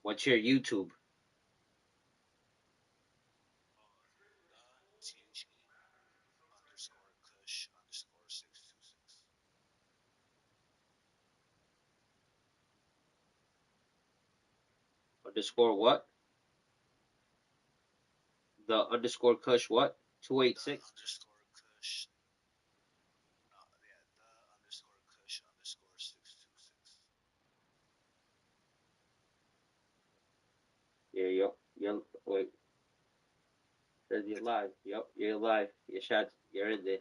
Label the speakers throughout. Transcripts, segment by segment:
Speaker 1: What's your YouTube?
Speaker 2: TH_Kush_626.
Speaker 1: Underscore what? The underscore Kush what?
Speaker 2: The
Speaker 1: 286?
Speaker 2: underscore Kush. No, yeah, the underscore Kush_626.
Speaker 1: Yeah, yep. Yep. Wait. Says you're live. Yep, you're live. Your shots, you're in there.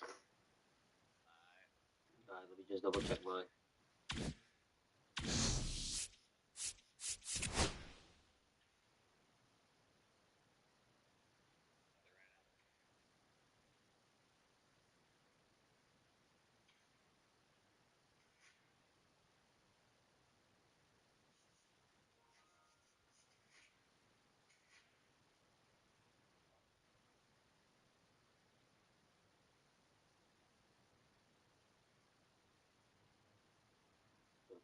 Speaker 2: Alright.
Speaker 1: Alright, let me just double check mine.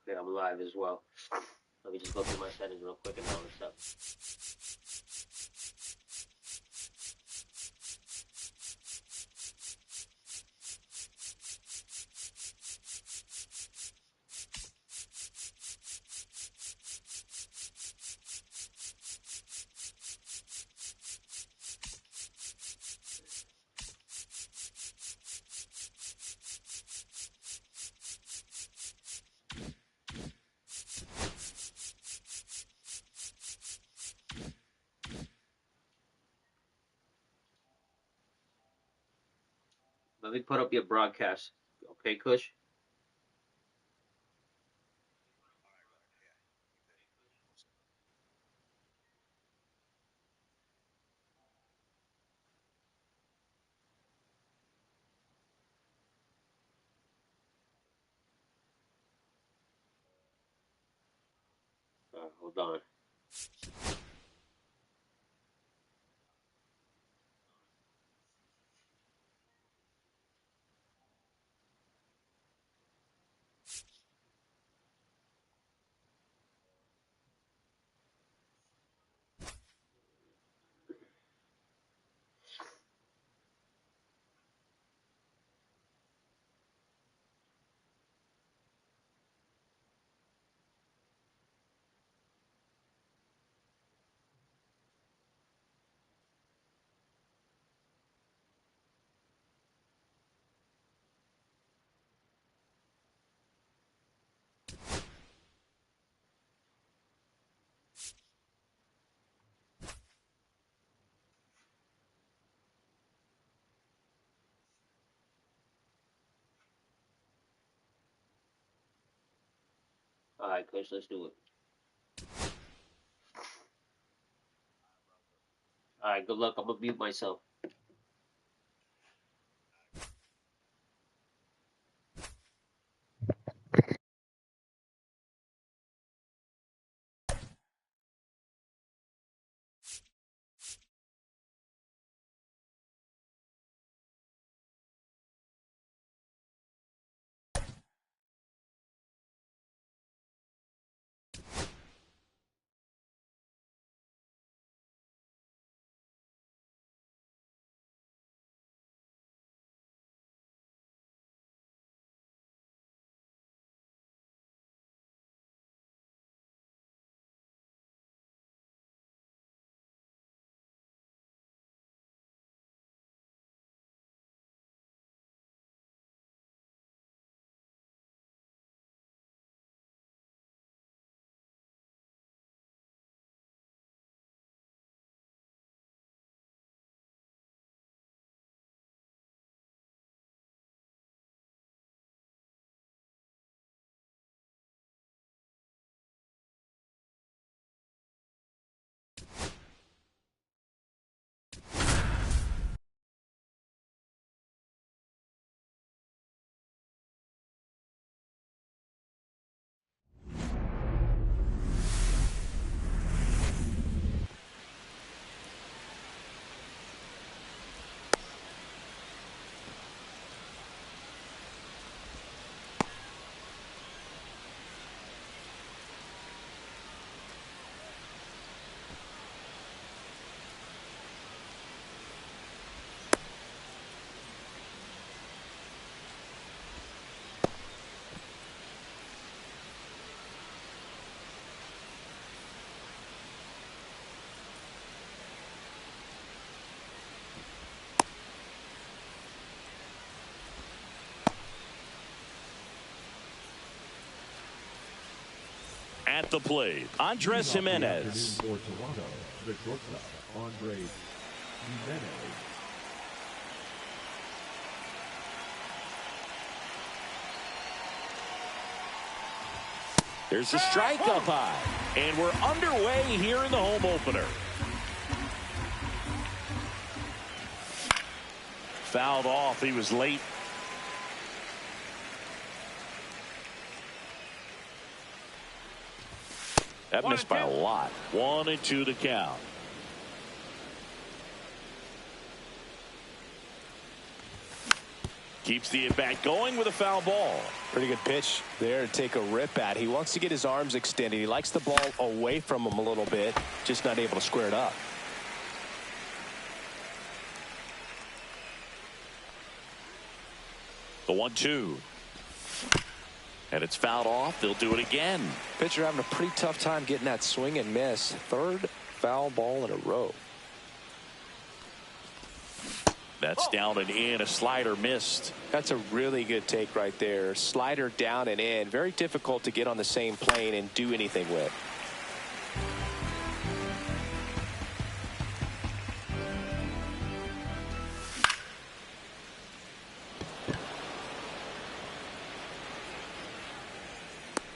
Speaker 1: Okay, I'm live as well. Let me just go through my settings real quick and all this stuff. Let me put up your broadcast. Okay, Kush?
Speaker 2: Alright, brother. Yeah, you good. What's up?
Speaker 1: Hold on. Alright, Kush, let's do it. Alright, good luck. I'm gonna mute myself.
Speaker 3: at the plate, Andres Jimenez.
Speaker 4: For Toronto, the shortstop, Andres Jimenez.
Speaker 3: There's a strike up high, and we're underway here in the home opener. Fouled off. He was late. That missed by a lot. 1-2 to count. Keeps the at-bat going with a foul ball.
Speaker 5: Pretty good pitch there to take a rip at. He wants to get his arms extended. He likes the ball away from him a little bit, just not able to square it up.
Speaker 3: The 1-2. And it's fouled off. They'll do it again.
Speaker 5: Pitcher having a pretty tough time getting that swing and miss. Third foul ball in a row.
Speaker 3: That's down and in. A slider missed.
Speaker 5: That's a really good take right there. Slider down and in. Very difficult to get on the same plane and do anything with.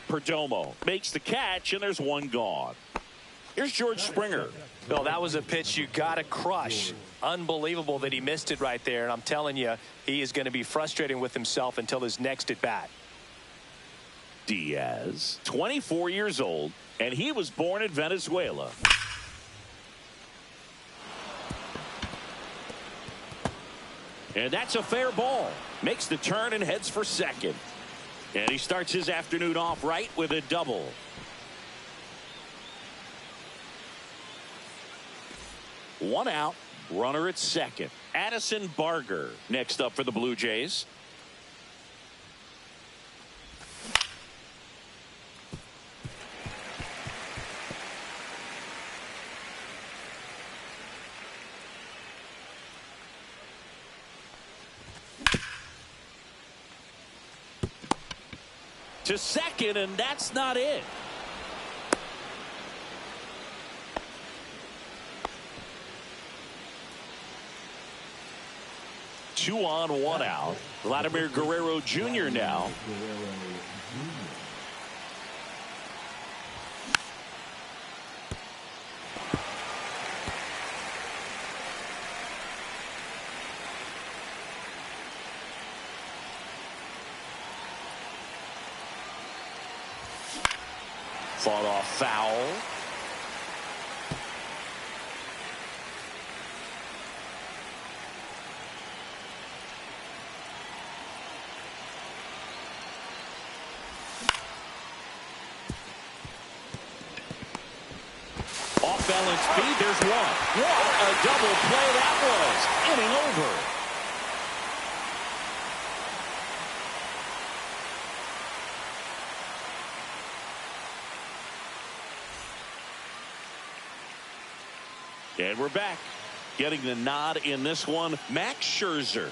Speaker 3: Perdomo makes the catch, and there's one gone. Here's George Springer.
Speaker 5: Bill, that was a pitch you got to crush. Unbelievable that he missed it right there. And I'm telling you, he is going to be frustrating with himself until his next at bat.
Speaker 3: Diaz, 24 years old, and he was born in Venezuela. And that's a fair ball. Makes the turn and heads for second. And he starts his afternoon off right with a double. One out, runner at second. Addison Barger next up for the Blue Jays. To second, and that's not it. Two on, one out. Vladimir Guerrero Jr. now. Fought off foul. Off balance speed, there's one. What a double play that was. Inning over. And we're back. Getting the nod in this one, Max Scherzer.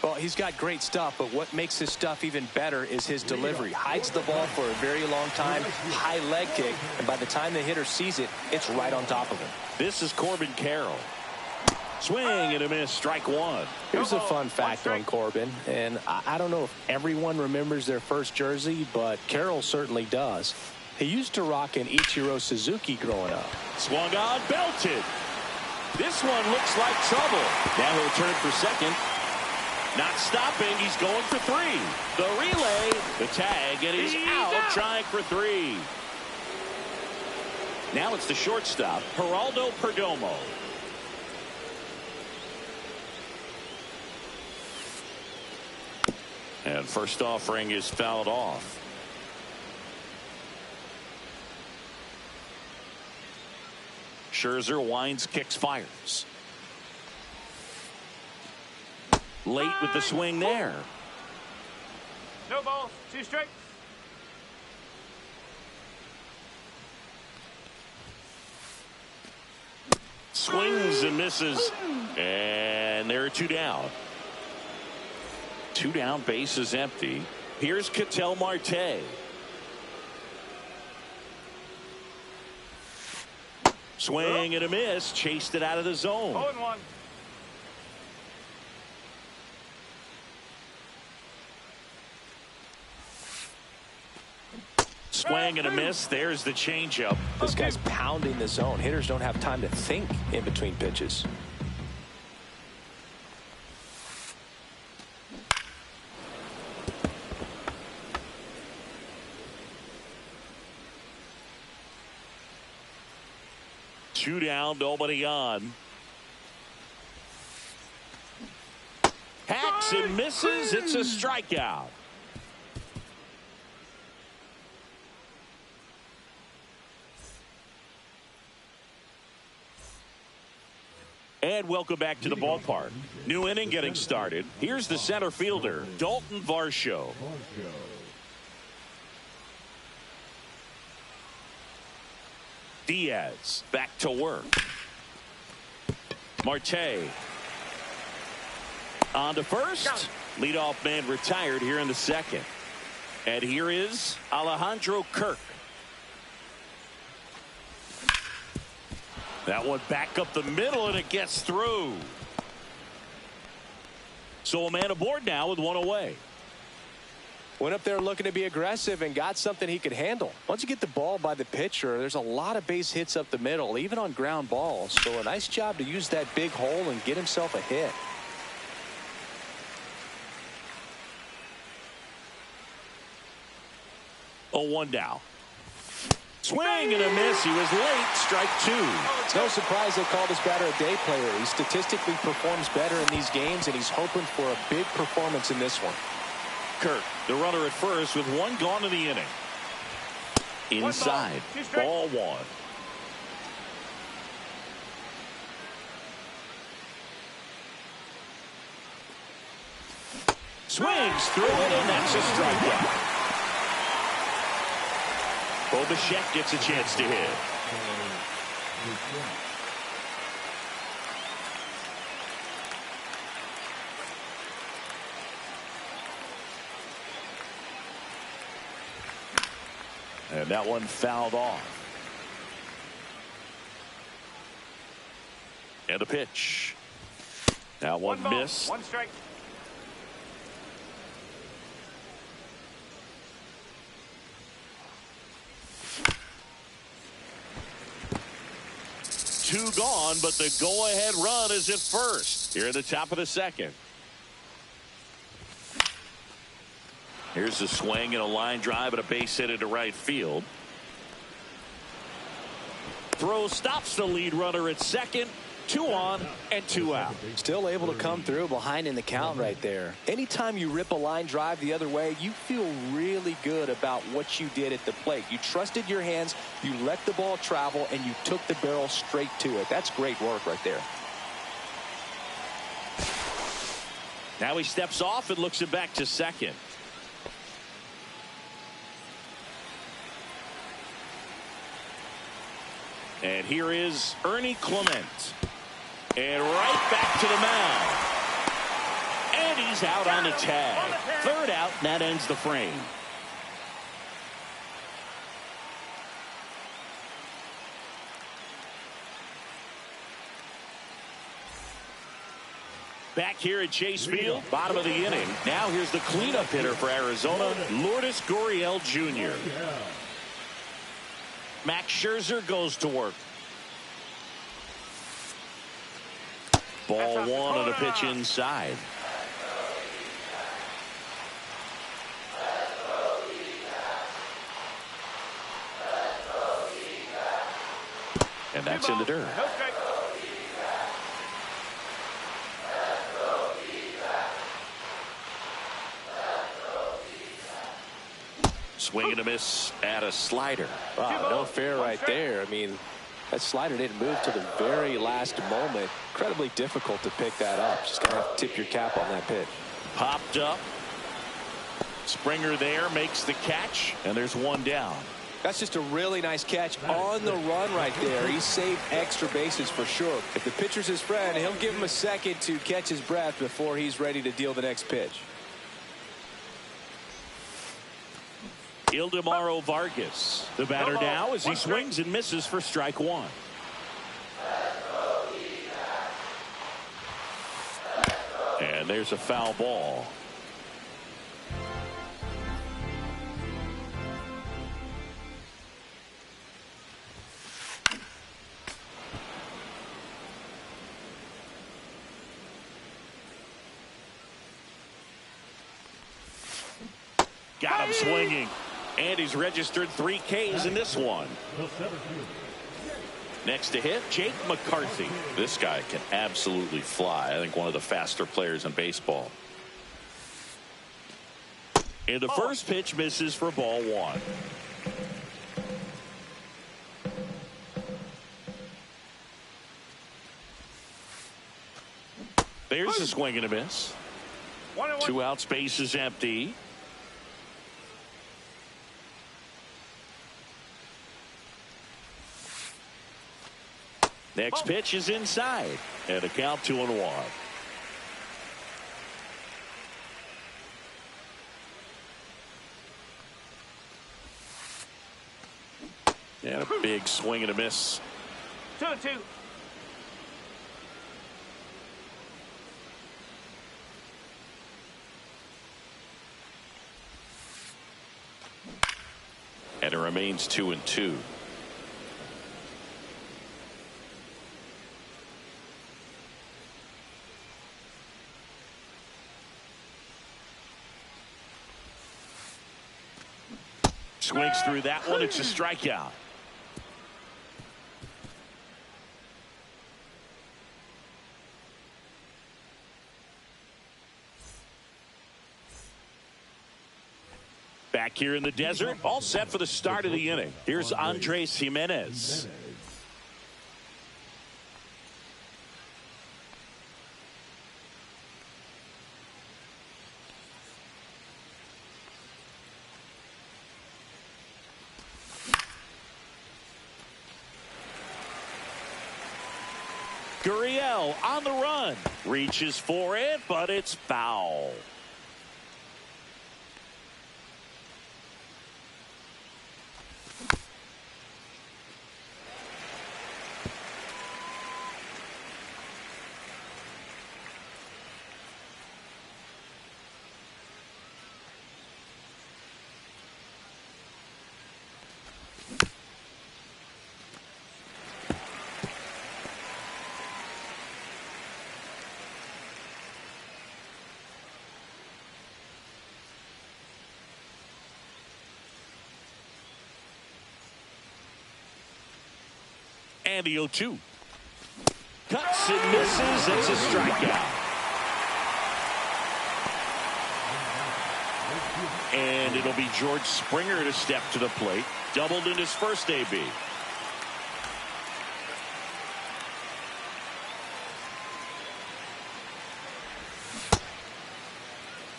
Speaker 5: Well, he's got great stuff, but what makes his stuff even better is his delivery. Hides the ball for a very long time, high leg kick, and by the time the hitter sees it, it's right on top of him.
Speaker 3: This is Corbin Carroll. Swing and a miss, strike one.
Speaker 5: Here's a fun fact on Corbin, and I don't know if everyone remembers their first jersey, but Carroll certainly does. He used to rock an Ichiro Suzuki growing up.
Speaker 3: Swung on, belted. This one looks like trouble. Now he'll turn for second. Not stopping, he's going for three. The relay, the tag, and he's out trying for three. Now it's the shortstop, Geraldo Perdomo. And first offering is fouled off. Scherzer winds, kicks, fires. Late with the swing there.
Speaker 6: No balls, 2 strikes.
Speaker 3: Swings and misses. And there are 2 down. 2 down, base is empty. Here's Ketel Marte. Swing and a miss. Chased it out of the zone.
Speaker 6: 0-1.
Speaker 3: Swing and a miss. There's the changeup.
Speaker 5: This guy's pounding the zone. Hitters don't have time to think in between pitches.
Speaker 3: Two down, nobody on. Hacks and misses. It's a strikeout. And welcome back to the ballpark. New inning getting started. Here's the center fielder, Dalton Varsho. Diaz back to work. Marte on to first. Leadoff man retired here in the second. And here is Alejandro Kirk. That one back up the middle, and it gets through. So a man aboard now with one away.
Speaker 5: Went up there looking to be aggressive and got something he could handle. Once you get the ball by the pitcher, there's a lot of base hits up the middle, even on ground balls. So a nice job to use that big hole and get himself a hit.
Speaker 3: Oh, 1 down. Swing and a miss. He was late. Strike two.
Speaker 5: It's no surprise they called this batter a day player. He statistically performs better in these games, and he's hoping for a big performance in this one.
Speaker 3: Kirk, the runner at first with one gone in the inning. Inside. Ball one. Swings through it, and that's a strikeout. Bichette gets a chance to hit. And that one fouled off. And the pitch. That one missed.
Speaker 6: 1 strike.
Speaker 3: Two gone, but the go-ahead run is at first. Here at the top of the second. Here's a swing and a line drive and a base hit into right field. Throw stops the lead runner at second. 2 on and 2 out.
Speaker 5: Still able to come through behind in the count right there. Anytime you rip a line drive the other way, you feel really good about what you did at the plate. You trusted your hands, you let the ball travel, and you took the barrel straight to it. That's great work right there.
Speaker 3: Now he steps off and looks it back to second. And here is Ernie Clement. And right back to the mound. And he's out on the tag. Third out, and that ends the frame. Back here at Chase Field, bottom of the inning. Now here's the cleanup hitter for Arizona, Lourdes Gurriel Jr. Max Scherzer goes to work. Ball one on a pitch inside. And that's in the dirt.
Speaker 6: No strike.
Speaker 3: Swing and a miss at a slider.
Speaker 5: Wow, no fair right there. I mean, that slider didn't move to the very last moment. Incredibly difficult to pick that up. Just gonna have to tip your cap on that pitch.
Speaker 3: Popped up. Springer there makes the catch, and there's one down.
Speaker 5: That's just a really nice catch on the run right there. He saved extra bases for sure. If the pitcher's his friend, he'll give him a second to catch his breath before he's ready to deal the next pitch.
Speaker 3: Ildemaro Vargas, the batter now as he swings and misses for strike one. And there's a foul ball. Got him swinging. And he's registered 3 Ks in this one. Next to hit, Jake McCarthy. This guy can absolutely fly. I think one of the faster players in baseball. And the first pitch misses for ball 1. There's a swing and a miss. 2 outs, base is empty. Next pitch is inside. And a count 2-1. And a big swing and a miss.
Speaker 6: 2-2.
Speaker 3: And it remains 2-2. Swings through that one. It's a strikeout. Back here in the desert, all set for the start of the inning. Here's Andres Jimenez. Gurriel on the run. Reaches for it, but it's foul. And the 0-2. Cuts and misses. It's a strikeout. And it'll be George Springer to step to the plate. Doubled in his first AB.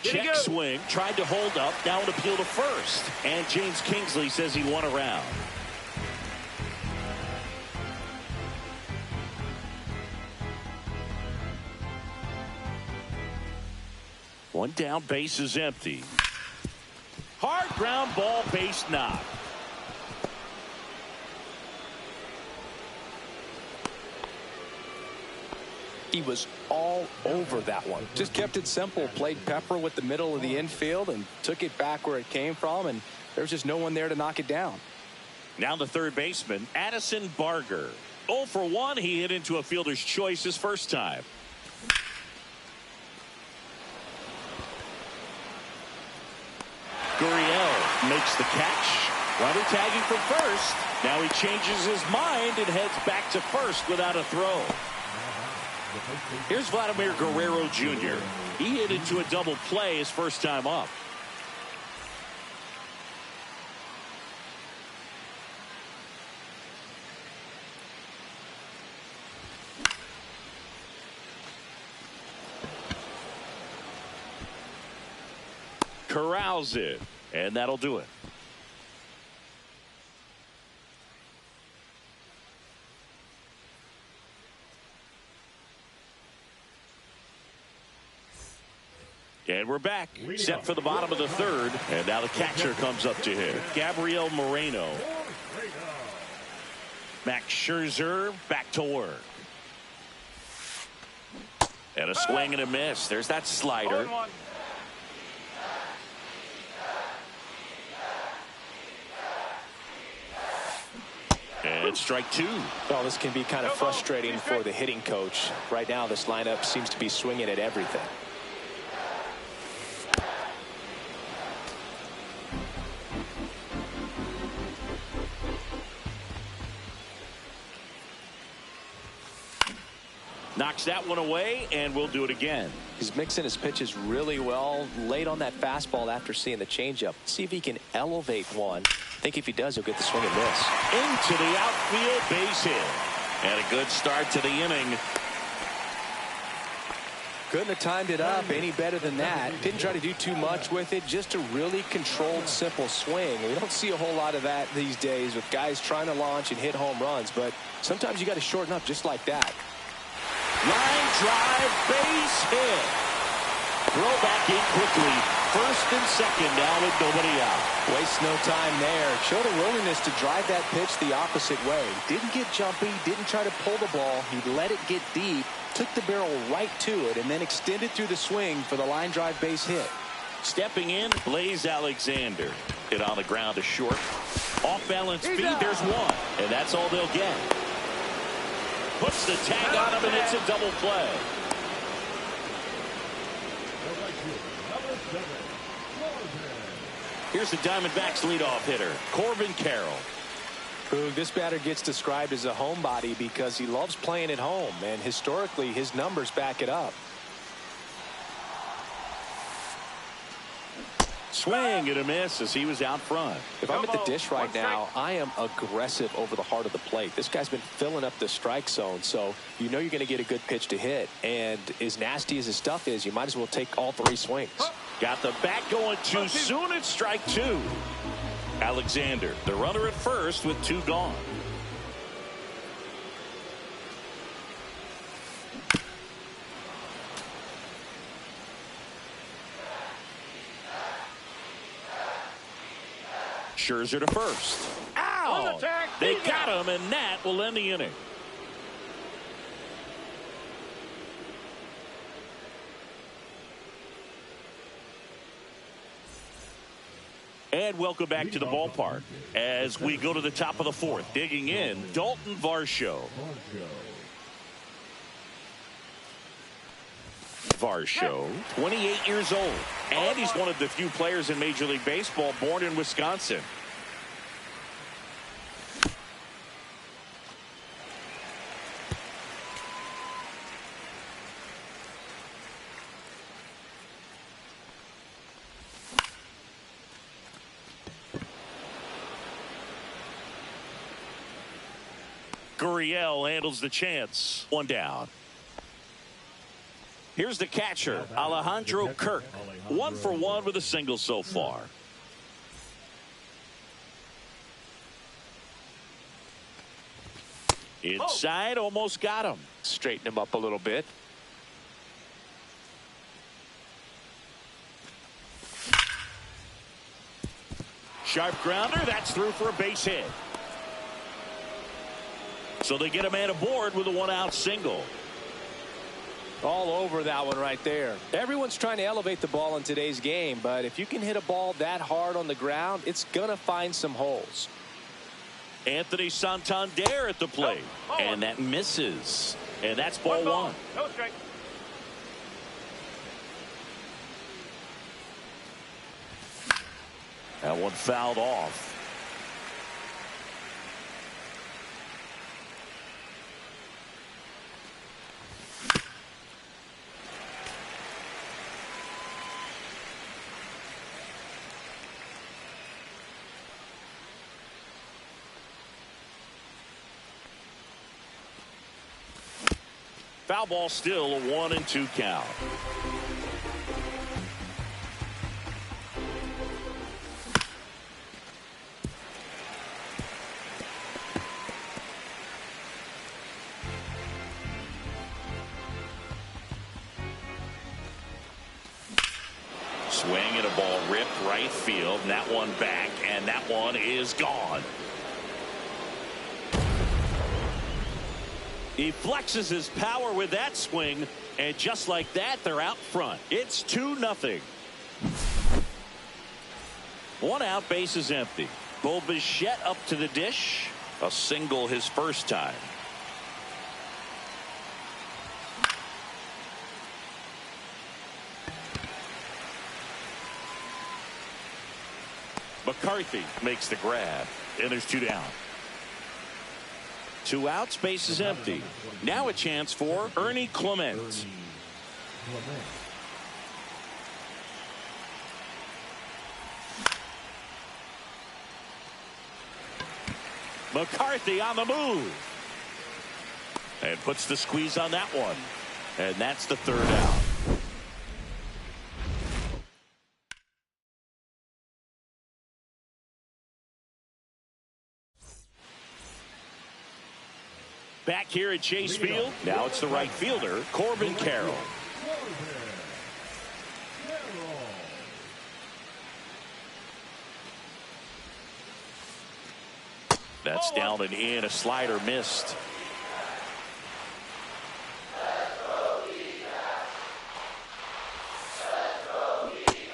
Speaker 3: Check swing. Tried to hold up. Now an appeal to first. And James Kingsley says he won a round. One down, base is empty. Hard ground ball, base knock.
Speaker 5: He was all over that one. Just kept it simple. Played pepper with the middle of the infield and took it back where it came from. And there's just no one there to knock it down.
Speaker 3: Now the third baseman, Addison Barger. 0 for 1. He hit into a fielder's choice his first time. Gurriel makes the catch. Runner tagging for first. Now he changes his mind and heads back to first without a throw. Here's Vladimir Guerrero Jr. He hit into a double play his first time up. Corrals it, and that'll do it. And we're back, set for the bottom of the third, and now the catcher comes up to hit. Gabriel Moreno. Max Scherzer back to work. And a swing and a miss. There's that slider.
Speaker 6: 0-1.
Speaker 3: And strike two.
Speaker 5: Well, this can be kind of frustrating for the hitting coach. Right now, this lineup seems to be swinging at everything.
Speaker 3: Knocks that one away, and we'll do it again.
Speaker 5: He's mixing his pitches really well. Late on that fastball after seeing the changeup. See if he can elevate one. I think if he does, he'll get the swing and miss.
Speaker 3: Into the outfield, base hit. And a good start to the inning.
Speaker 5: Couldn't have timed it up any better than that. Didn't try to do too much with it. Just a really controlled, simple swing. We don't see a whole lot of that these days with guys trying to launch and hit home runs. But sometimes you got to shorten up just like that.
Speaker 3: Line drive, base hit. Throw back in quickly. First and second now with nobody out.
Speaker 5: Waste no time there. Showed a willingness to drive that pitch the opposite way. Didn't get jumpy. Didn't try to pull the ball. He let it get deep. Took the barrel right to it and then extended through the swing for the line drive base hit.
Speaker 3: Stepping in, Blaze Alexander. Hit on the ground to short. Off balance feed, there's one. And that's all they'll get. Puts the tag on him, and it's a double play. Here's the Diamondbacks leadoff hitter, Corbin Carroll.
Speaker 5: This batter gets described as a homebody because he loves playing at home, and historically his numbers back it up.
Speaker 3: Swing and a miss as he was out front.
Speaker 5: If I'm at the dish right now, I am aggressive over the heart of the plate. This guy's been filling up the strike zone, so you know you're going to get a good pitch to hit. And as nasty as his stuff is, you might as well take all three swings.
Speaker 3: Got the bat going too soon. It's strike two. Alexander, the runner at first with two gone. Scherzer to first. Ow! They got him, and that will end the inning. And welcome back to the ballpark as we go to the top of the fourth. Digging in, Dalton Varsho. Varsho, 28 years old, and he's one of the few players in Major League Baseball born in Wisconsin. Gurriel handles the chance. One down. Here's the catcher, Alejandro Kirk. 1 for 1 with a single so far. Inside, almost got him.
Speaker 5: Straighten him up a little bit.
Speaker 3: Sharp grounder, that's through for a base hit. So they get a man aboard with a one-out single.
Speaker 5: All over that one right there. Everyone's trying to elevate the ball in today's game, but if you can hit a ball that hard on the ground, it's going to find some holes.
Speaker 3: Anthony Santander at the plate. And that misses. And that's ball one.
Speaker 6: No strike.
Speaker 3: That one fouled off. Foul ball, still a 1-2 count. Swing and a ball ripped right field, and that one back, and that one is gone. He flexes his power with that swing, and just like that, they're out front. It's 2-0. 1 out, base is empty. Bo Bichette up to the dish. A single his first time. McCarthy makes the grab, and there's 2 down. 2 outs, base is empty. Now a chance for Ernie Clement. McCarthy on the move. And puts the squeeze on that one. And that's the 3rd out. Back here at Chase Field, now it's the right fielder, Corbin Carroll. That's down and in, a slider missed.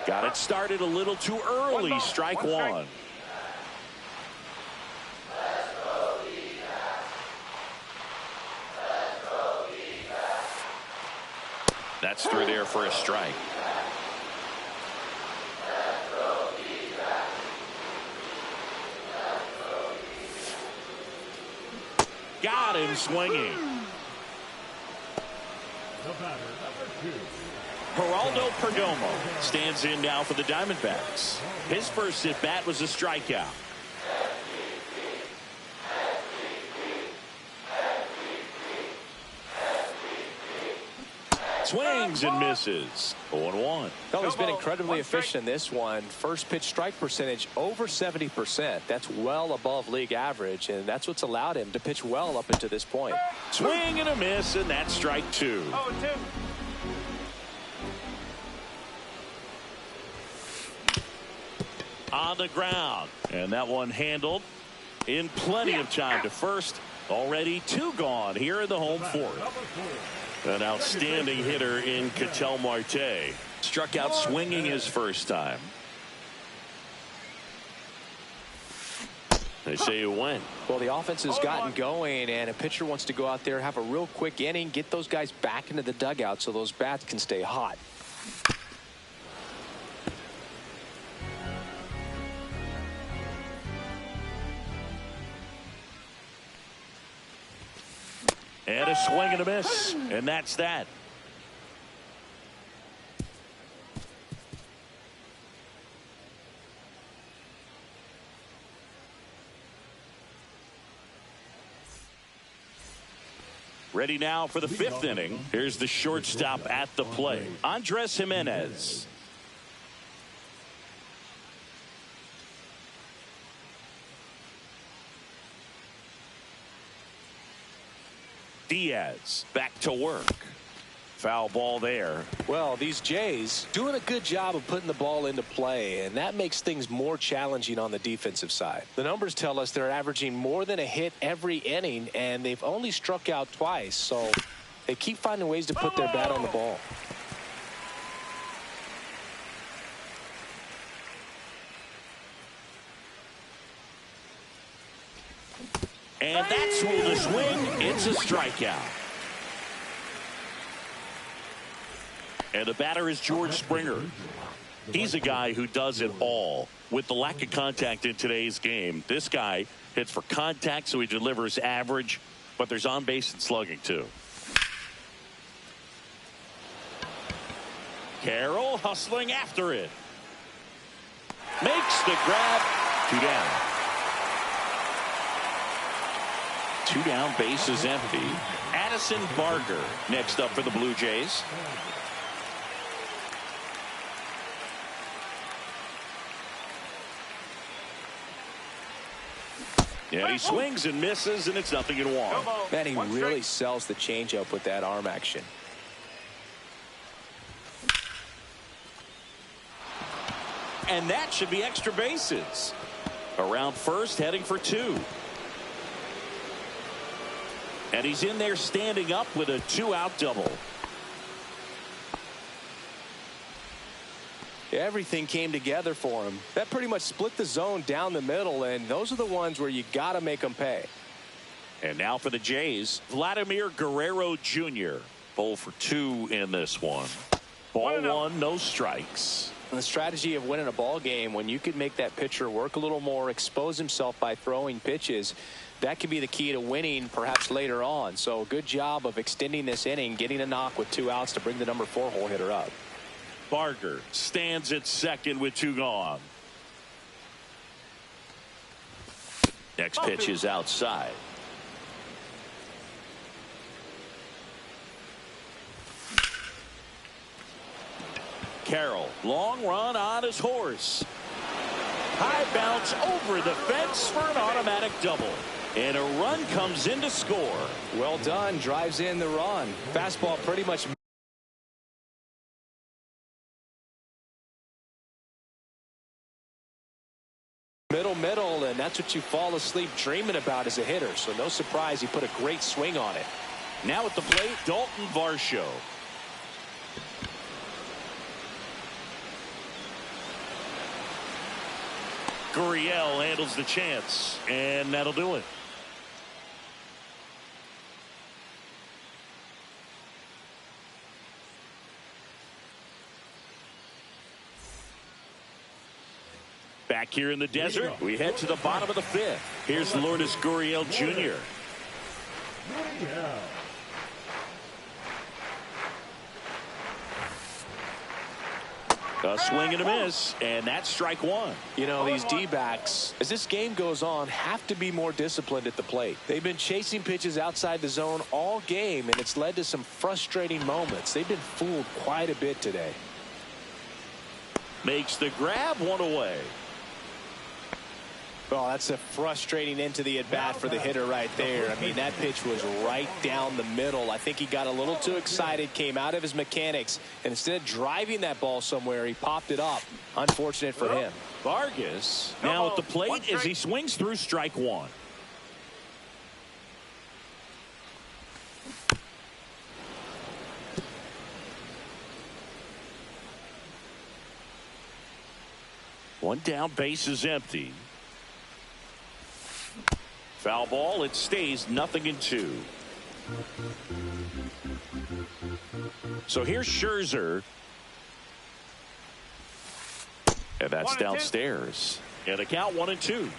Speaker 3: Got it started a little too early, strike 1. That's through there for a strike. Got him swinging. Geraldo Perdomo stands in now for the Diamondbacks. His first at bat was a strikeout. Swings and misses. 0-1.
Speaker 5: Well, he's been incredibly efficient in this one. First pitch strike percentage over 70%. That's well above league average, and that's what's allowed him to pitch well up until this point.
Speaker 3: Swing and a miss, and that's strike 2.
Speaker 6: 0-2.
Speaker 3: On the ground, and that one handled in plenty of time to first. Already 2 gone here in the home 4th. An outstanding hitter in Ketel Marte. Struck out swinging his first time. They say it went.
Speaker 5: Well, the offense has gotten going, and a pitcher wants to go out there, have a real quick inning, get those guys back into the dugout so those bats can stay hot.
Speaker 3: And a swing and a miss. And that's that. Ready now for the 5th inning. Here's the shortstop at the plate, Andres Jimenez. Diaz back to work. Foul ball there.
Speaker 5: Well, these Jays doing a good job of putting the ball into play, and that makes things more challenging on the defensive side. The numbers tell us they're averaging more than a hit every inning, and they've only struck out twice, so they keep finding ways to put their bat on the ball.
Speaker 3: And that's ruled a swing. It's a strikeout. And the batter is George Springer. He's a guy who does it all. With the lack of contact in today's game, this guy hits for contact, so he delivers average, but there's on base and slugging too. Carroll hustling after it. Makes the grab. 2 down. 2 down, base is empty. Addison Barger next up for the Blue Jays. And he swings and misses, and it's 0-1.
Speaker 5: Man, he really sells the changeup with that arm action.
Speaker 3: And that should be extra bases. Around first, heading for 2. And he's in there standing up with a 2-out double.
Speaker 5: Everything came together for him. That pretty much split the zone down the middle, and those are the ones where you got to make them pay.
Speaker 3: And now for the Jays, Vladimir Guerrero Jr. 0 for 2 in this one. Ball 1, no strikes.
Speaker 5: The strategy of winning a ball game, when you could make that pitcher work a little more, expose himself by throwing pitches, that could be the key to winning perhaps later on. So good job of extending this inning, getting a knock with 2 outs to bring the number 4 hole hitter up.
Speaker 3: Barger stands at second with 2 gone. Next pitch is outside. Carroll, long run on his horse. High bounce over the fence for an automatic double. And a run comes in to score.
Speaker 5: Well done. Drives in the run. Fastball pretty much middle, and that's what you fall asleep dreaming about as a hitter. So no surprise he put a great swing on it.
Speaker 3: Now at the plate, Dalton Varsho. Gurriel handles the chance, and that'll do it. Back here in the desert, we head to the bottom of the 5th. Here's Lourdes Gurriel Jr. A swing and a miss, and that's strike 1.
Speaker 5: You know, these D-backs, as this game goes on, have to be more disciplined at the plate. They've been chasing pitches outside the zone all game, and it's led to some frustrating moments. They've been fooled quite a bit today.
Speaker 3: Makes the grab, 1 away.
Speaker 5: Well, that's a frustrating end to the at-bat for the hitter right there. I mean, that pitch was right down the middle. I think he got a little too excited, came out of his mechanics, and instead of driving that ball somewhere, he popped it up. Unfortunate for him.
Speaker 3: Vargas now at the plate as he swings through strike 1. One down, base is empty. Foul ball, it stays 0-2. So here's Scherzer. And that's downstairs. And a count 1-2.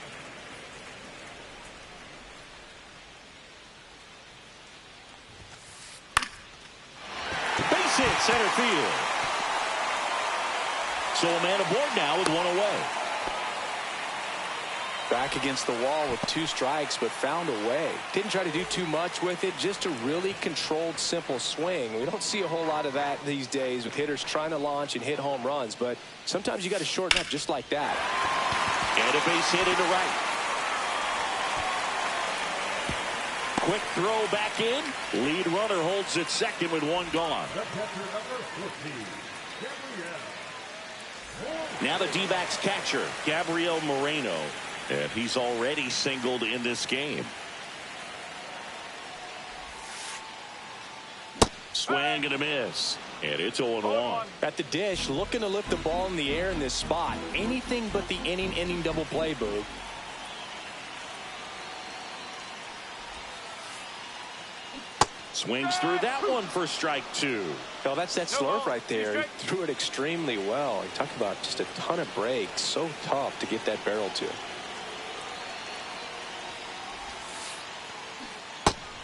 Speaker 3: Base hit, center field. So a man aboard now with 1 away.
Speaker 5: Back against the wall with 2 strikes, but found a way. Didn't try to do too much with it, just a really controlled, simple swing. We don't see a whole lot of that these days with hitters trying to launch and hit home runs, but sometimes you got to shorten up just like that.
Speaker 3: And a base hit into right. Quick throw back in. Lead runner holds at second with 1 gone. Now the D-backs catcher, Gabriel Moreno. And he's already singled in this game. Swing and a miss. And it's 0-1.
Speaker 5: At the dish, looking to lift the ball in the air in this spot. Anything but the inning double play, Boo.
Speaker 3: Swings through that one for strike 2.
Speaker 5: Oh, that's that slurve right there. He threw it extremely well. He talked about just a ton of breaks. So tough to get that barrel to.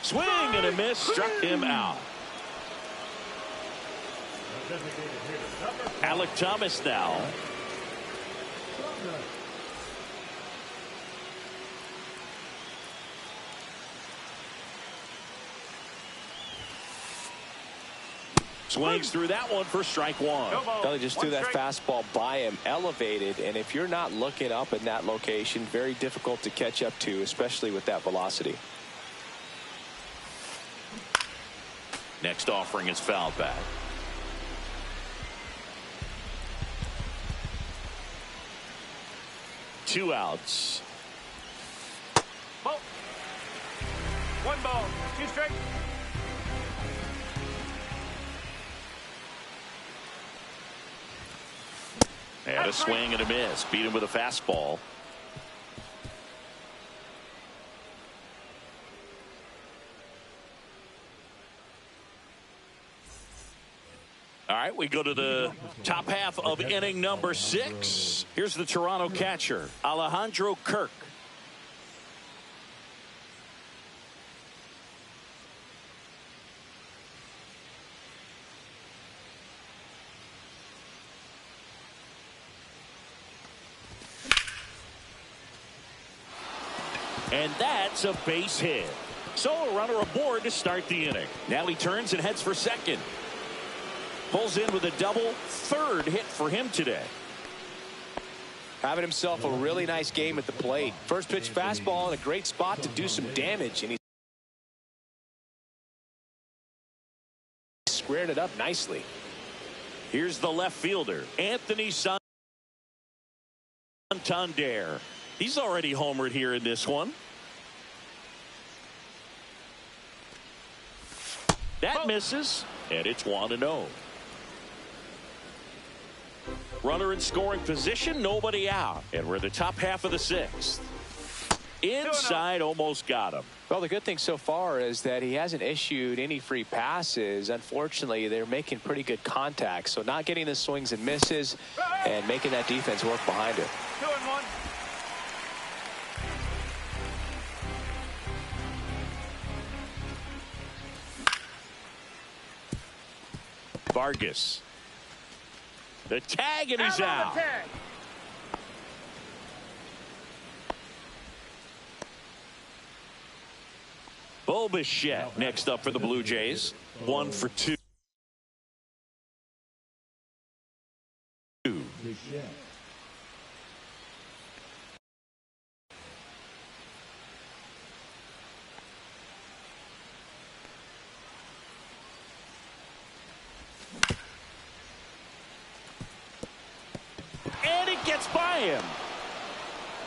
Speaker 3: Swing and a miss, struck him out. Alec Thomas now. Swings through that one for strike 1.
Speaker 5: They just threw that fastball by him, elevated, and if you're not looking up in that location, very difficult to catch up to, especially with that velocity.
Speaker 3: Next offering is fouled back. Two outs.
Speaker 6: 1 ball, 2 strikes.
Speaker 3: And a swing and a miss. Beat him with a fastball. All right, we go to the top half of inning number 6. Here's the Toronto catcher, Alejandro Kirk. And that's a base hit. So a runner aboard to start the inning. Now he turns and heads for second. Pulls in with a double, 3rd hit for him today.
Speaker 5: Having himself a really nice game at the plate. First pitch fastball in a great spot to do some damage, and he squared it up nicely.
Speaker 3: Here's the left fielder, Anthony Santander. He's already homered here in this one. That misses, and it's 1-0. Runner in scoring position, nobody out. And we're in the top half of the 6th. Inside, almost got him.
Speaker 5: Well, the good thing so far is that he hasn't issued any free passes. Unfortunately, they're making pretty good contact. So not getting the swings and misses and making that defense work behind it.
Speaker 6: 2-1.
Speaker 3: Vargas. The tag, and he's out. Bo Bichette next up for the Blue Jays. 1 for 2. And it gets by him.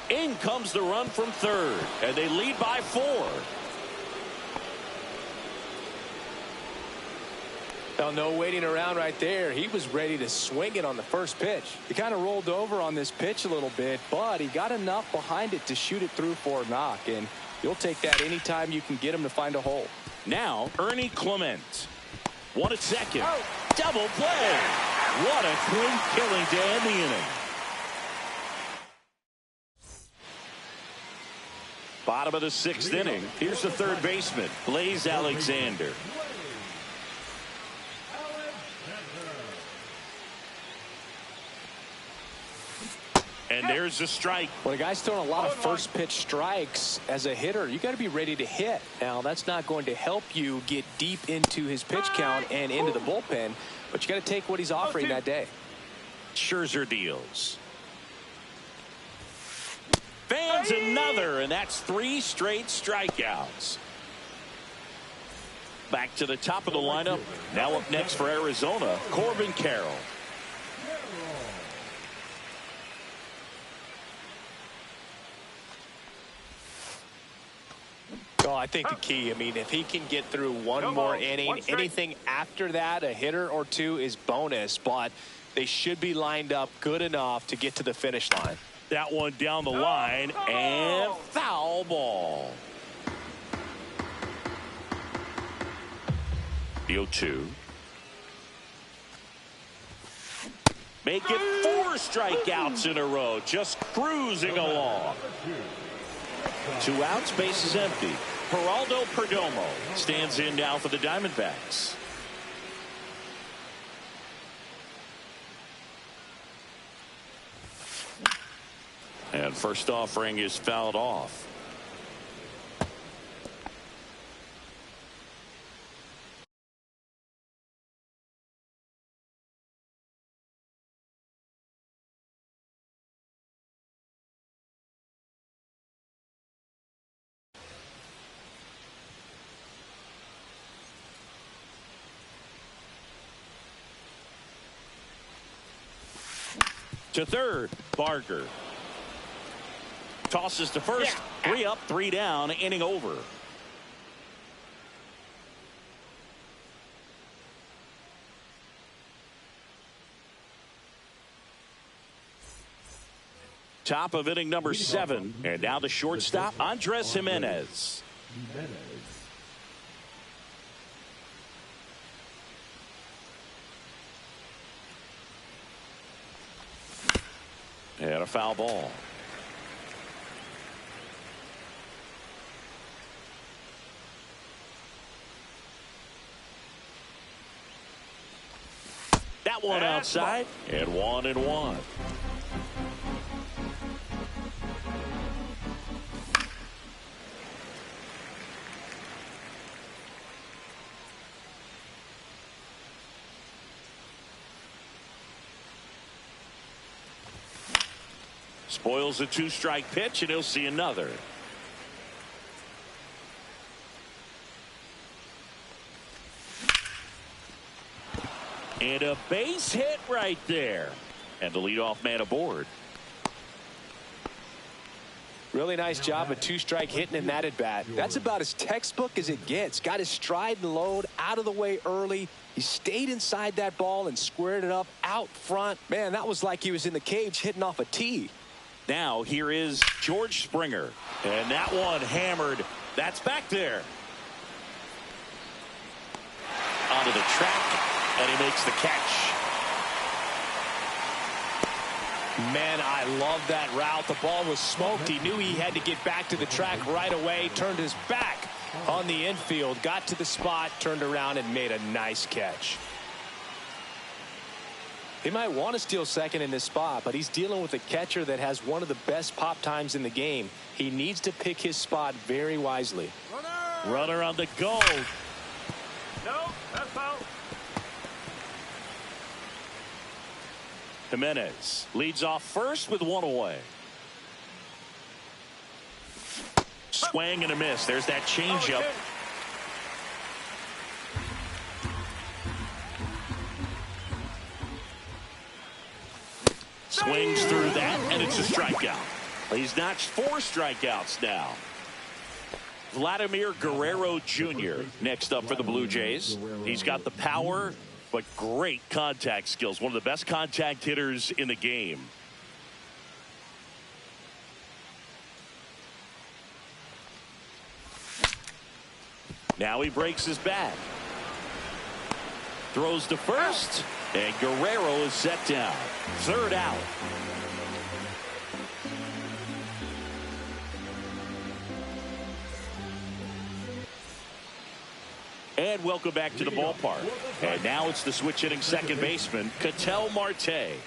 Speaker 3: In comes the run from 3rd, and they lead by 4.
Speaker 5: Well, no waiting around right there. He was ready to swing it on the first pitch. He kind of rolled over on this pitch a little bit, but he got enough behind it to shoot it through for a knock, and you'll take that anytime you can get him to find a hole.
Speaker 3: Now, Ernie Clement. 1 at second. Double play. What a quick killing to end the inning. Bottom of the 6th inning. Here's the 3rd baseman, Blaze Alexander. And there's a strike.
Speaker 5: When a guy's throwing a lot of first pitch strikes as a hitter, you got to be ready to hit. Now, that's not going to help you get deep into his pitch count and into the bullpen, but you got to take what he's offering that day.
Speaker 3: Scherzer deals. Fans another, and that's 3 straight strikeouts. Back to the top of the lineup. Now up next for Arizona, Corbin Carroll.
Speaker 5: Well, I think the key, I mean, if he can get through one more inning, anything after that, a hitter or 2 is bonus, but they should be lined up good enough to get to the finish line.
Speaker 3: That one down the line, and foul ball. The 0-2. Make it 4 strikeouts in a row, just cruising along. 2 outs, base is empty. Geraldo Perdomo stands in now for the Diamondbacks. And first offering is fouled off. To 3rd, Barker. Tosses to first. 3 up, 3 down, inning over. Top of inning number 7. And now the shortstop, Andres Jimenez. And a foul ball. That one outside, and 1-1. Spoils a 2-strike pitch, and he'll see another. And a base hit right there. And the leadoff man aboard.
Speaker 5: Really nice job of 2-strike hitting in that at bat. That's about as textbook as it gets. Got his stride and load out of the way early. He stayed inside that ball and squared it up out front. Man, that was like he was in the cage hitting off a tee.
Speaker 3: Now here is George Springer. And that one hammered. That's back there. Onto the track. And he makes the catch.
Speaker 5: Man, I love that route. The ball was smoked. He knew he had to get back to the track right away. Turned his back on the infield. Got to the spot. Turned around and made a nice catch. He might want to steal second in this spot, but he's dealing with a catcher that has one of the best pop times in the game. He needs to pick his spot very wisely.
Speaker 3: Runner on the go.
Speaker 6: No, that's foul.
Speaker 3: Jimenez leads off first with 1 away. Swing and a miss. There's that changeup. Swings through that, and it's a strikeout. He's notched 4 strikeouts now. Vladimir Guerrero Jr. next up for the Blue Jays. He's got the power, but great contact skills. One of the best contact hitters in the game. Now he breaks his bat. Throws to first, and Guerrero is set down. 3rd out. And welcome back to the ballpark. And now it's the switch hitting second baseman, Ketel Marte.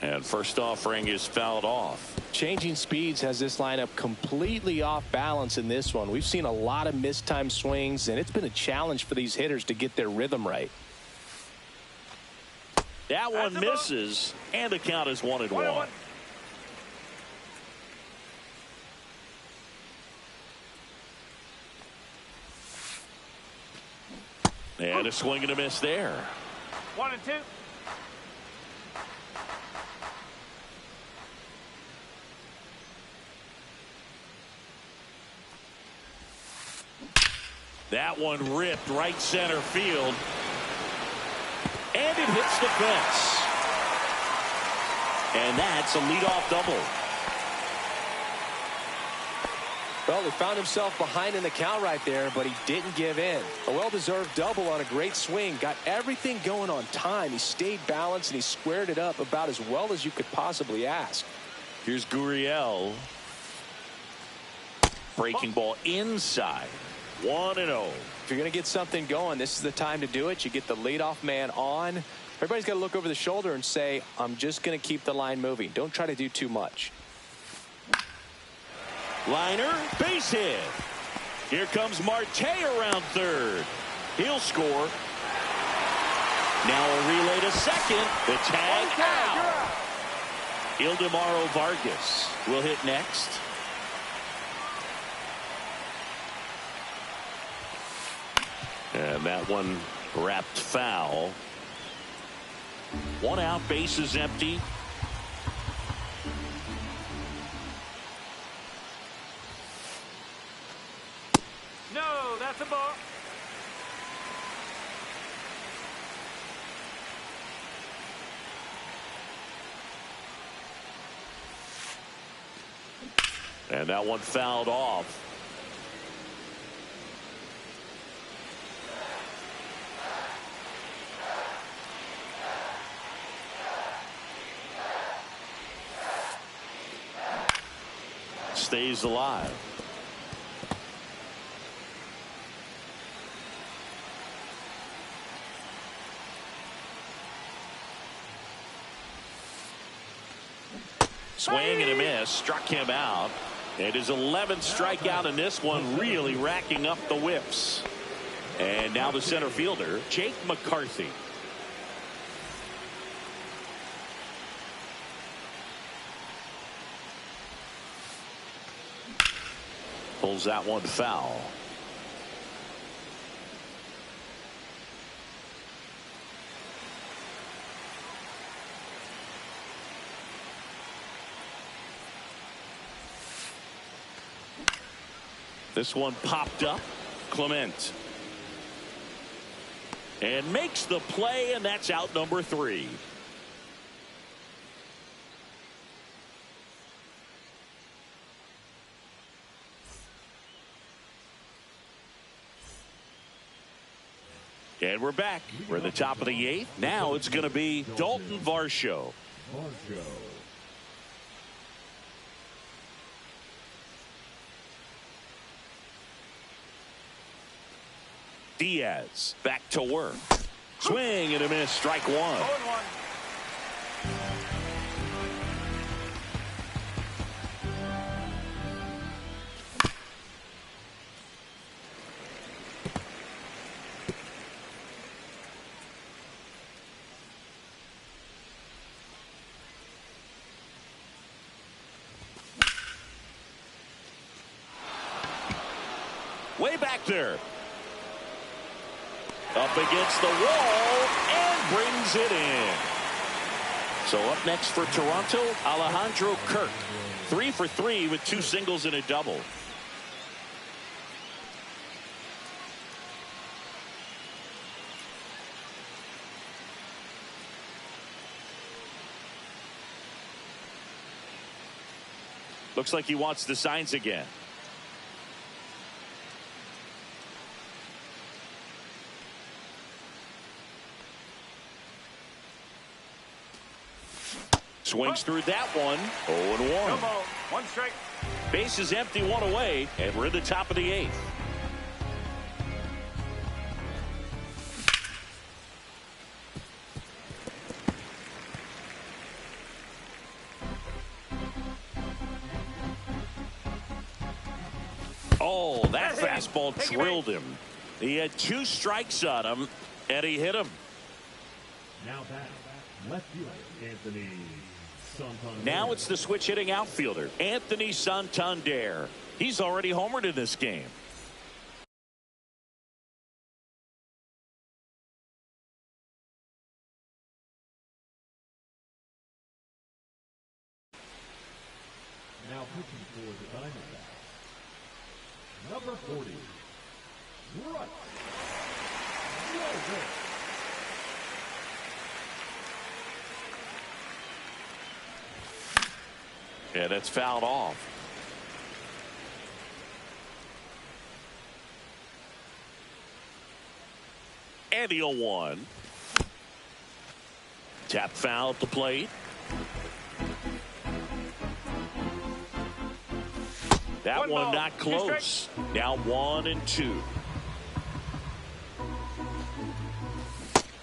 Speaker 3: And first offering is fouled off.
Speaker 5: Changing speeds has this lineup completely off balance in this one. We've seen a lot of mistimed swings, and it's been a challenge for these hitters to get their rhythm right.
Speaker 3: That one misses, and the count is 1-1. And a swing and a miss there.
Speaker 6: 1-2.
Speaker 3: That one ripped right center field. And it hits the fence. And that's a leadoff double.
Speaker 5: Well, he found himself behind in the count right there, but he didn't give in. A well-deserved double on a great swing. Got everything going on time. He stayed balanced, and he squared it up about as well as you could possibly ask.
Speaker 3: Here's Gurriel. Breaking ball inside. 1-0.
Speaker 5: If you're going to get something going, this is the time to do it. You get the leadoff man on. Everybody's got to look over the shoulder and say, I'm just going to keep the line moving. Don't try to do too much.
Speaker 3: Liner, base hit. Here comes Marte around third. He'll score. Now a relay to second. The tag out. Ildemaro Vargas will hit next. And that one wrapped foul. 1 out, bases empty.
Speaker 6: No, that's a ball.
Speaker 3: And that one fouled off. Stays alive. Swing and a miss, struck him out. It is 11th strikeout in this one, really racking up the whips. And now the center fielder, Jake McCarthy. Pulls that one foul. This one popped up. Clement. And makes the play, and that's out number 3. And we're back. We're at the top of the 8th. Now it's going to be Dalton Varsho. Diaz back to work. Swing and a miss, strike 1.
Speaker 6: 0-1.
Speaker 3: Way back there. Up against the wall and brings it in. So up next for Toronto, Alejandro Kirk. 3 for 3 with 2 singles and a double. Looks like he wants the signs again. Swings through that one. 0-1.
Speaker 6: No ball. 1 strike.
Speaker 3: Base is empty, 1 away, and we're in the top of the 8th. Oh, that fastball drilled him. He had 2 strikes on him, and he hit him.
Speaker 4: Now back, left fielder Anthony Santander.
Speaker 3: Now it's the switch hitting outfielder, Anthony Santander. He's already homered in this game.
Speaker 4: Now pitching for the Diamondbacks, number 40, Russ.
Speaker 3: Yeah, that's fouled off. And the 0-1. Tap foul at the plate. That
Speaker 6: 1
Speaker 3: one
Speaker 6: ball,
Speaker 3: not
Speaker 6: 2
Speaker 3: close. Now 1-2.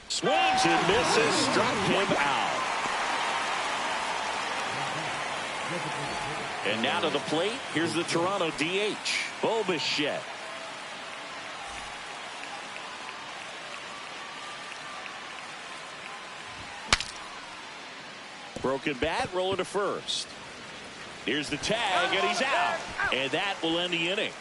Speaker 3: Swings and misses. Struck him out. And now to the plate. Here's the Toronto DH, Bo Bichette. Broken bat, rolling to first. Here's the tag, and he's out. And that will end the inning.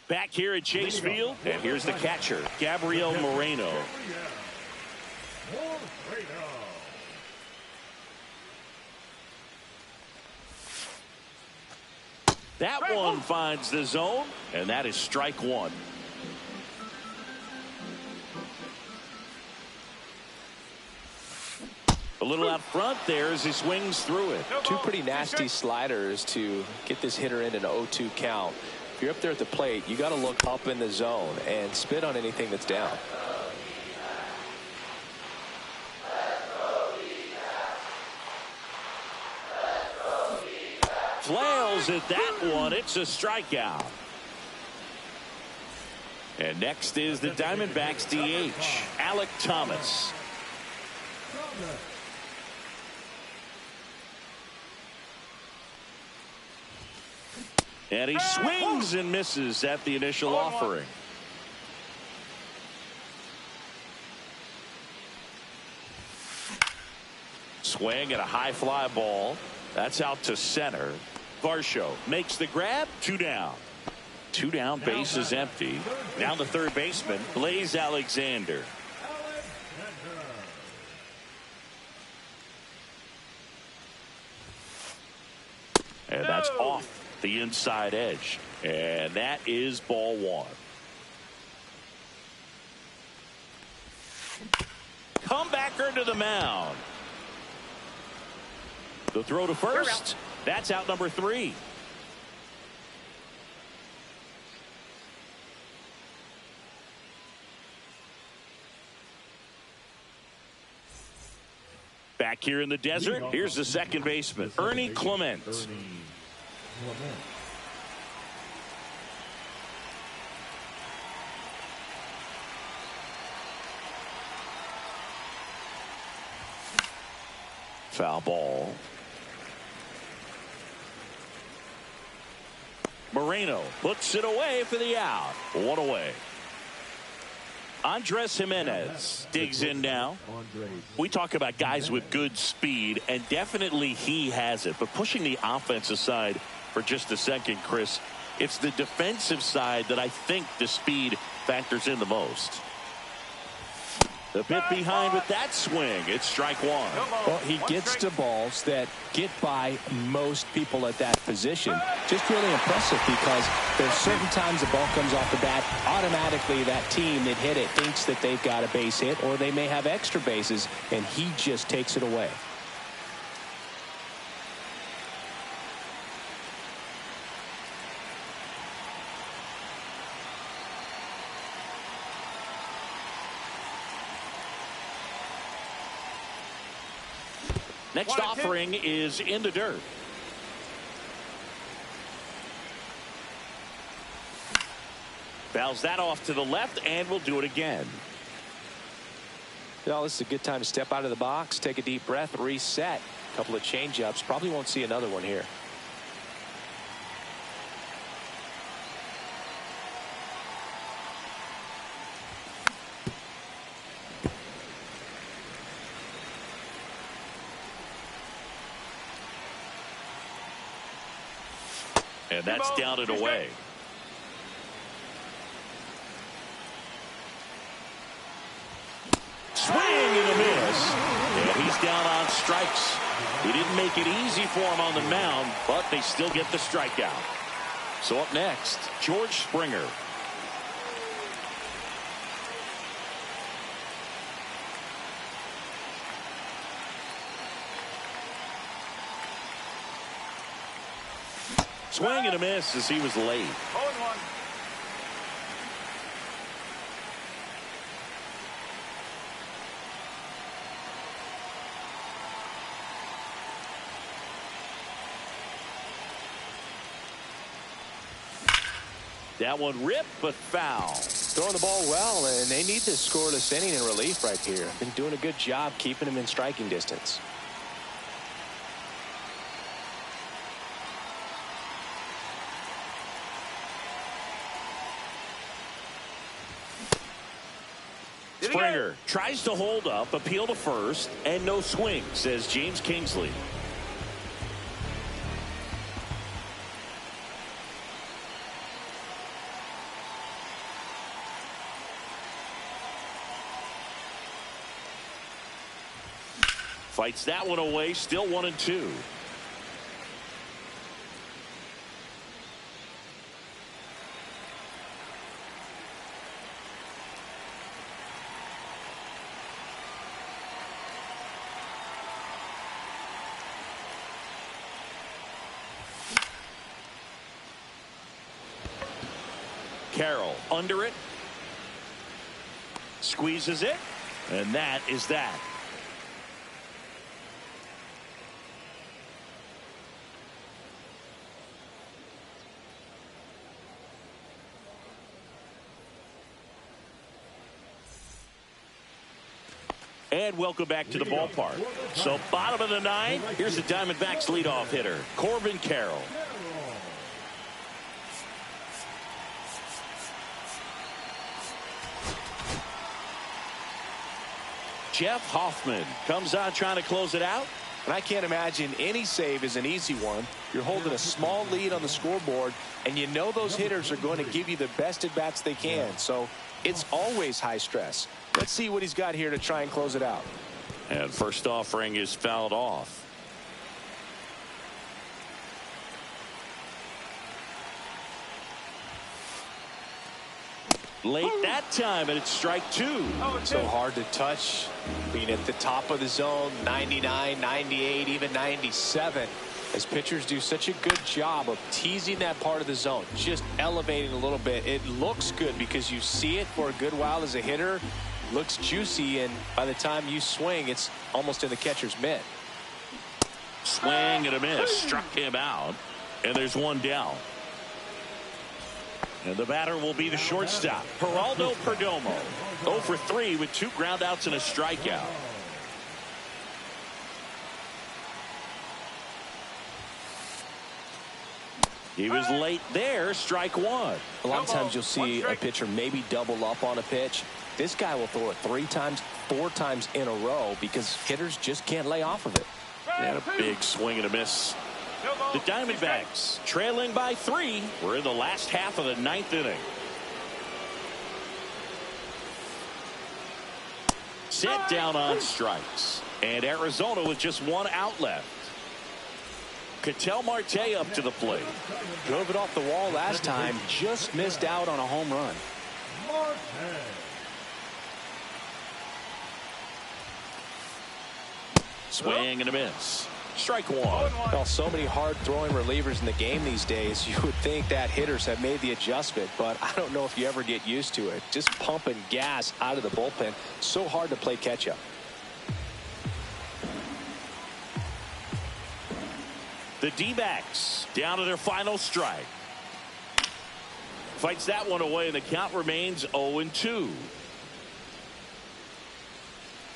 Speaker 3: Back here at Chase Field, and here's the catcher, Gabriel Moreno. That one finds the zone, and that is strike 1. little out front there as he swings through it.
Speaker 5: Two pretty nasty sliders to get this hitter in an 0-2 count. If you're up there at the plate, you got to look up in the zone and spit on anything that's down.
Speaker 3: Flails at that one. It's a strikeout. And next is the Diamondbacks DH, Alek Thomas. And he swings and misses at the initial offering. Swing at a high fly ball. That's out to center. Varsho makes the grab. 2 down. 2 down, base is empty. Now the third baseman, Blaze Alexander. And that's off the inside edge. And that is ball 1. Comebacker to the mound. The throw to first. That's out number 3. Back here in the desert, here's the second baseman, Ernie Clement. Foul ball. Moreno puts it away for the out. 1 away. Andres Jimenez digs in now. We talk about guys with good speed, and definitely he has it. But pushing the offense aside for just a second, Chris, it's the defensive side that I think the speed factors in the most. The bit behind with that swing. It's strike 1.
Speaker 5: Well, he gets to balls that get by most people at that position. Just really impressive because there's certain times the ball comes off the bat, automatically that team that hit it thinks that they've got a base hit or they may have extra bases, and he just takes it away.
Speaker 3: Next offering is in the dirt. Fouls that off to the left, and we'll do it again.
Speaker 5: Well, this is a good time to step out of the box, take a deep breath, reset. A couple of change-ups. Probably won't see another one here.
Speaker 3: And that's down and away. Swing and a miss. And he's down on strikes. He didn't make it easy for him on the mound, but they still get the strikeout. So up next, George Springer. Swing and a miss as he was late.
Speaker 6: 0-1.
Speaker 3: That one ripped, but foul.
Speaker 5: Throwing the ball well, and they need this scoreless inning in relief right here. Been doing a good job keeping him in striking distance.
Speaker 3: Springer tries to hold up, appeal to first, and no swing, says James Kingsley. Fights that one away, still 1-2. Carroll under it. Squeezes it. And that is that. And welcome back to the ballpark. So bottom of the ninth, here's the Diamondbacks leadoff hitter, Corbin Carroll. Jeff Hoffman comes on trying to close it out.
Speaker 5: And I can't imagine any save is an easy one. You're holding a small lead on the scoreboard, and you know those hitters are going to give you the best at-bats they can. So it's always high stress. Let's see what he's got here to try and close it out.
Speaker 3: And first offering is fouled off. Late that time, and it's strike two.
Speaker 5: So hard to touch. Being at the top of the zone, 99, 98, even 97. As pitchers do such a good job of teasing that part of the zone, just elevating a little bit. It looks good because you see it for a good while as a hitter. Looks juicy, and by the time you swing, it's almost in the catcher's mitt.
Speaker 3: Swing and a miss. Struck him out. And there's one down. And the batter will be the shortstop, Geraldo Perdomo. 0 for 3 with 2 groundouts and a strikeout. He was late there, strike one.
Speaker 5: A lot of times you'll see a pitcher maybe double up on a pitch. This guy will throw it 3 times, 4 times in a row because hitters just can't lay off of it.
Speaker 3: And a big swing and a miss. The Diamondbacks trailing by 3. We're in the last half of the 9th inning. Set down on strikes. And Arizona with just 1 out left. Ketel Marte up to the plate.
Speaker 5: Drove it off the wall last time. Just missed out on a home run.
Speaker 3: Swing and a miss. Strike one.
Speaker 5: Well, so many hard-throwing relievers in the game these days, you would think that hitters have made the adjustment, but I don't know if you ever get used to it. Just pumping gas out of the bullpen. So hard to play catch-up.
Speaker 3: The D-backs down to their final strike. Fights that one away, and the count remains 0-2.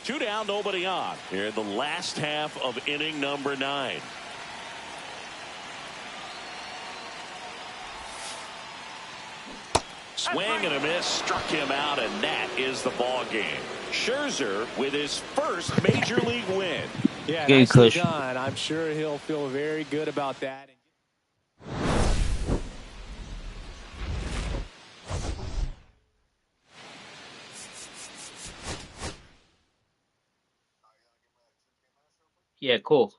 Speaker 3: 2 down, nobody on. Here in the last half of inning number 9. Swing and a miss, struck him out, and that is the ball game. Scherzer with his first major league win.
Speaker 5: Yeah,
Speaker 1: Good,
Speaker 5: nicely
Speaker 1: Kush.
Speaker 5: done. I'm sure he'll feel very good about that.
Speaker 1: Yeah, cool.